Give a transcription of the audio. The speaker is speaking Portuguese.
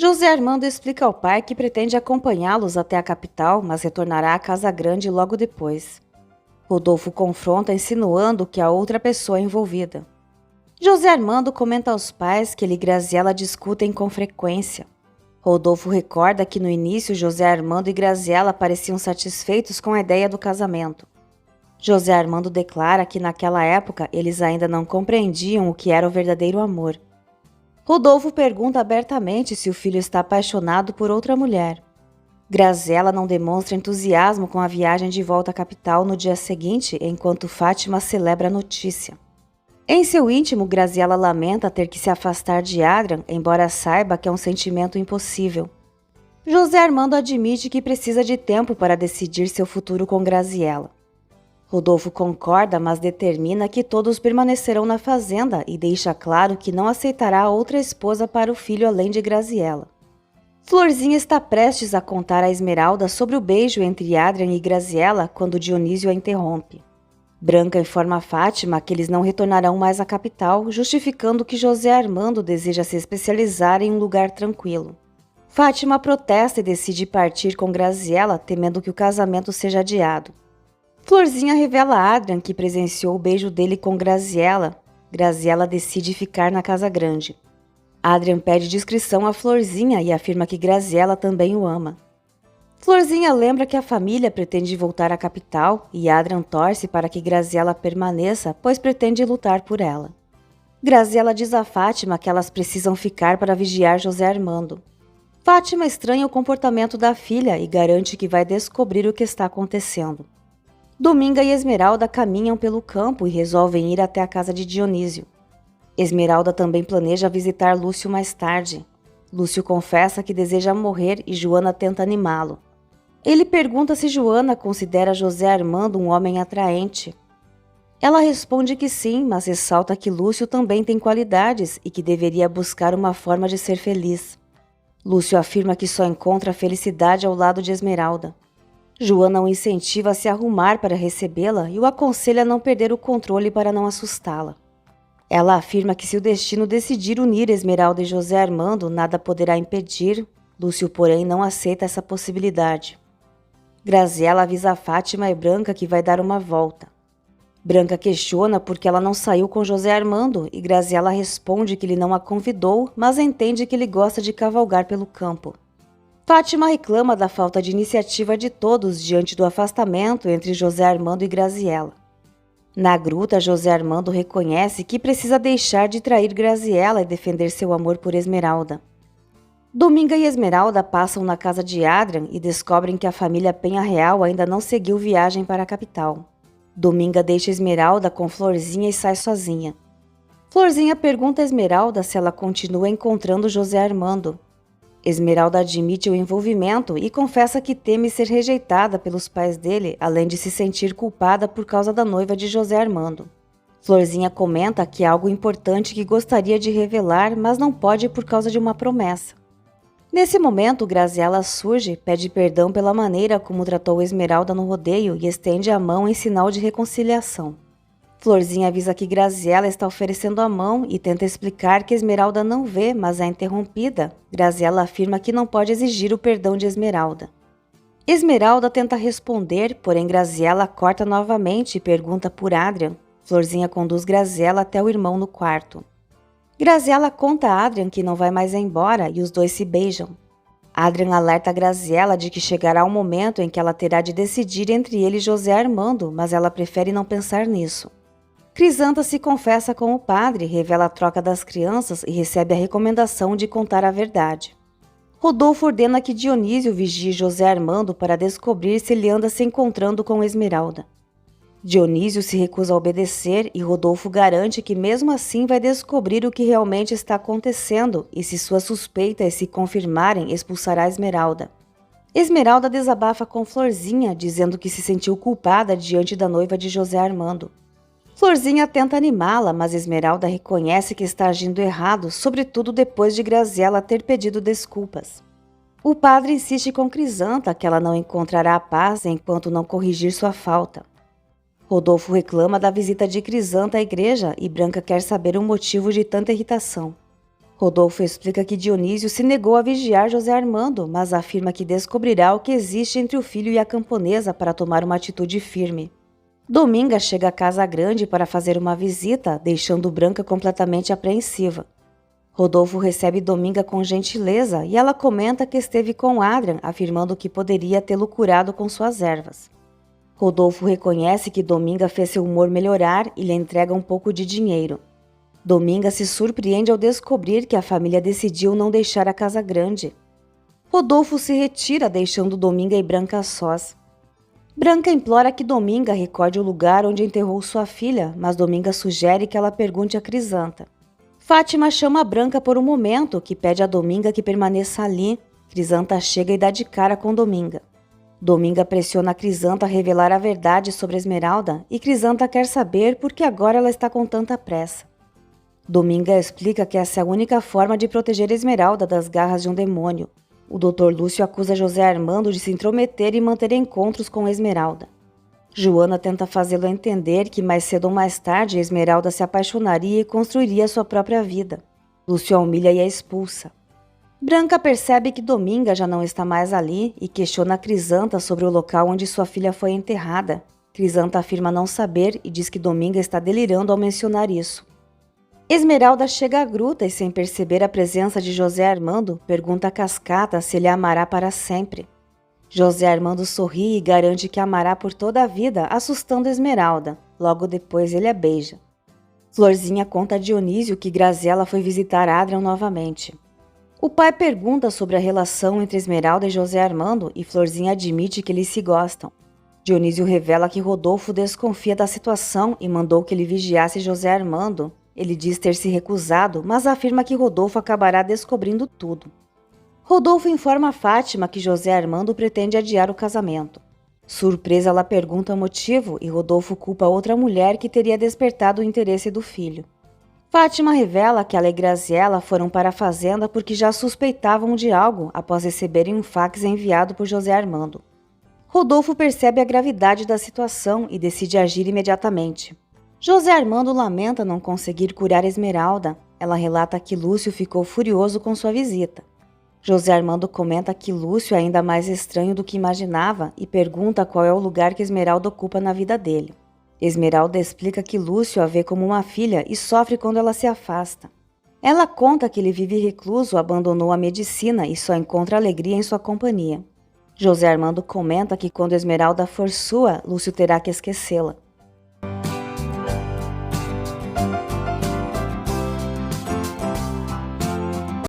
José Armando explica ao pai que pretende acompanhá-los até a capital, mas retornará à Casa Grande logo depois. Rodolfo confronta insinuando que há outra pessoa envolvida. José Armando comenta aos pais que ele e Graziella discutem com frequência. Rodolfo recorda que no início José Armando e Graziella pareciam satisfeitos com a ideia do casamento. José Armando declara que naquela época eles ainda não compreendiam o que era o verdadeiro amor. Rodolfo pergunta abertamente se o filho está apaixonado por outra mulher. Graziella não demonstra entusiasmo com a viagem de volta à capital no dia seguinte, enquanto Fátima celebra a notícia. Em seu íntimo, Graziella lamenta ter que se afastar de Adrian, embora saiba que é um sentimento impossível. José Armando admite que precisa de tempo para decidir seu futuro com Graziella. Rodolfo concorda, mas determina que todos permanecerão na fazenda e deixa claro que não aceitará outra esposa para o filho além de Graziella. Florzinha está prestes a contar a Esmeralda sobre o beijo entre Adrian e Graziella quando Dionísio a interrompe. Branca informa a Fátima que eles não retornarão mais à capital, justificando que José Armando deseja se especializar em um lugar tranquilo. Fátima protesta e decide partir com Graziella, temendo que o casamento seja adiado. Florzinha revela a Adrian que presenciou o beijo dele com Graziella. Graziella decide ficar na Casa Grande. Adrian pede discrição a Florzinha e afirma que Graziella também o ama. Florzinha lembra que a família pretende voltar à capital e Adrian torce para que Graziella permaneça, pois pretende lutar por ela. Graziella diz a Fátima que elas precisam ficar para vigiar José Armando. Fátima estranha o comportamento da filha e garante que vai descobrir o que está acontecendo. Dominga e Esmeralda caminham pelo campo e resolvem ir até a casa de Dionísio. Esmeralda também planeja visitar Lúcio mais tarde. Lúcio confessa que deseja morrer e Joana tenta animá-lo. Ele pergunta se Joana considera José Armando um homem atraente. Ela responde que sim, mas ressalta que Lúcio também tem qualidades e que deveria buscar uma forma de ser feliz. Lúcio afirma que só encontra a felicidade ao lado de Esmeralda. Joana o incentiva a se arrumar para recebê-la e o aconselha a não perder o controle para não assustá-la. Ela afirma que se o destino decidir unir Esmeralda e José Armando, nada poderá impedir. Lúcio, porém, não aceita essa possibilidade. Graziella avisa a Fátima e Branca que vai dar uma volta. Branca questiona porque ela não saiu com José Armando e Graziella responde que ele não a convidou, mas entende que ele gosta de cavalgar pelo campo. Fátima reclama da falta de iniciativa de todos diante do afastamento entre José Armando e Graziella. Na gruta, José Armando reconhece que precisa deixar de trair Graziella e defender seu amor por Esmeralda. Dominga e Esmeralda passam na casa de Adrian e descobrem que a família Penha Real ainda não seguiu viagem para a capital. Dominga deixa Esmeralda com Florzinha e sai sozinha. Florzinha pergunta a Esmeralda se ela continua encontrando José Armando. Esmeralda admite o envolvimento e confessa que teme ser rejeitada pelos pais dele, além de se sentir culpada por causa da noiva de José Armando. Florzinha comenta que é algo importante que gostaria de revelar, mas não pode por causa de uma promessa. Nesse momento, Graziella surge, pede perdão pela maneira como tratou Esmeralda no rodeio e estende a mão em sinal de reconciliação. Florzinha avisa que Graziella está oferecendo a mão e tenta explicar que Esmeralda não vê, mas é interrompida. Graziella afirma que não pode exigir o perdão de Esmeralda. Esmeralda tenta responder, porém Graziella corta novamente e pergunta por Adrian. Florzinha conduz Graziella até o irmão no quarto. Graziella conta a Adrian que não vai mais embora e os dois se beijam. Adrian alerta Graziella de que chegará um momento em que ela terá de decidir entre ele e José Armando, mas ela prefere não pensar nisso. Crisanta se confessa com o padre, revela a troca das crianças e recebe a recomendação de contar a verdade. Rodolfo ordena que Dionísio vigie José Armando para descobrir se ele anda se encontrando com Esmeralda. Dionísio se recusa a obedecer e Rodolfo garante que mesmo assim vai descobrir o que realmente está acontecendo e se suas suspeitas se confirmarem, expulsará Esmeralda. Esmeralda desabafa com Florzinha, dizendo que se sentiu culpada diante da noiva de José Armando. Florzinha tenta animá-la, mas Esmeralda reconhece que está agindo errado, sobretudo depois de Graziella ter pedido desculpas. O padre insiste com Crisanta que ela não encontrará a paz enquanto não corrigir sua falta. Rodolfo reclama da visita de Crisanta à igreja e Branca quer saber o motivo de tanta irritação. Rodolfo explica que Dionísio se negou a vigiar José Armando, mas afirma que descobrirá o que existe entre o filho e a camponesa para tomar uma atitude firme. Dominga chega à casa grande para fazer uma visita, deixando Branca completamente apreensiva. Rodolfo recebe Dominga com gentileza e ela comenta que esteve com Adrian, afirmando que poderia tê-lo curado com suas ervas. Rodolfo reconhece que Dominga fez seu humor melhorar e lhe entrega um pouco de dinheiro. Dominga se surpreende ao descobrir que a família decidiu não deixar a casa grande. Rodolfo se retira, deixando Dominga e Branca sós. Branca implora que Dominga recorde o lugar onde enterrou sua filha, mas Dominga sugere que ela pergunte a Crisanta. Fátima chama Branca por um momento, que pede a Dominga que permaneça ali. Crisanta chega e dá de cara com Dominga. Dominga pressiona a Crisanta a revelar a verdade sobre Esmeralda e Crisanta quer saber por que agora ela está com tanta pressa. Dominga explica que essa é a única forma de proteger Esmeralda das garras de um demônio. O Dr. Lúcio acusa José Armando de se intrometer e manter encontros com Esmeralda. Joana tenta fazê-lo entender que mais cedo ou mais tarde Esmeralda se apaixonaria e construiria sua própria vida. Lúcio a humilha e a expulsa. Branca percebe que Dominga já não está mais ali e questiona Crisanta sobre o local onde sua filha foi enterrada. Crisanta afirma não saber e diz que Dominga está delirando ao mencionar isso. Esmeralda chega à gruta e, sem perceber a presença de José Armando, pergunta a Cascata se ele a amará para sempre. José Armando sorri e garante que a amará por toda a vida, assustando Esmeralda. Logo depois ele a beija. Florzinha conta a Dionísio que Graziela foi visitar Adrian novamente. O pai pergunta sobre a relação entre Esmeralda e José Armando e Florzinha admite que eles se gostam. Dionísio revela que Rodolfo desconfia da situação e mandou que ele vigiasse José Armando. Ele diz ter se recusado, mas afirma que Rodolfo acabará descobrindo tudo. Rodolfo informa Fátima que José Armando pretende adiar o casamento. Surpresa, ela pergunta o motivo e Rodolfo culpa outra mulher que teria despertado o interesse do filho. Fátima revela que ela e Graziela foram para a fazenda porque já suspeitavam de algo após receberem um fax enviado por José Armando. Rodolfo percebe a gravidade da situação e decide agir imediatamente. José Armando lamenta não conseguir curar Esmeralda. Ela relata que Lúcio ficou furioso com sua visita. José Armando comenta que Lúcio é ainda mais estranho do que imaginava e pergunta qual é o lugar que Esmeralda ocupa na vida dele. Esmeralda explica que Lúcio a vê como uma filha e sofre quando ela se afasta. Ela conta que ele vive recluso, abandonou a medicina e só encontra alegria em sua companhia. José Armando comenta que quando Esmeralda for sua, Lúcio terá que esquecê-la.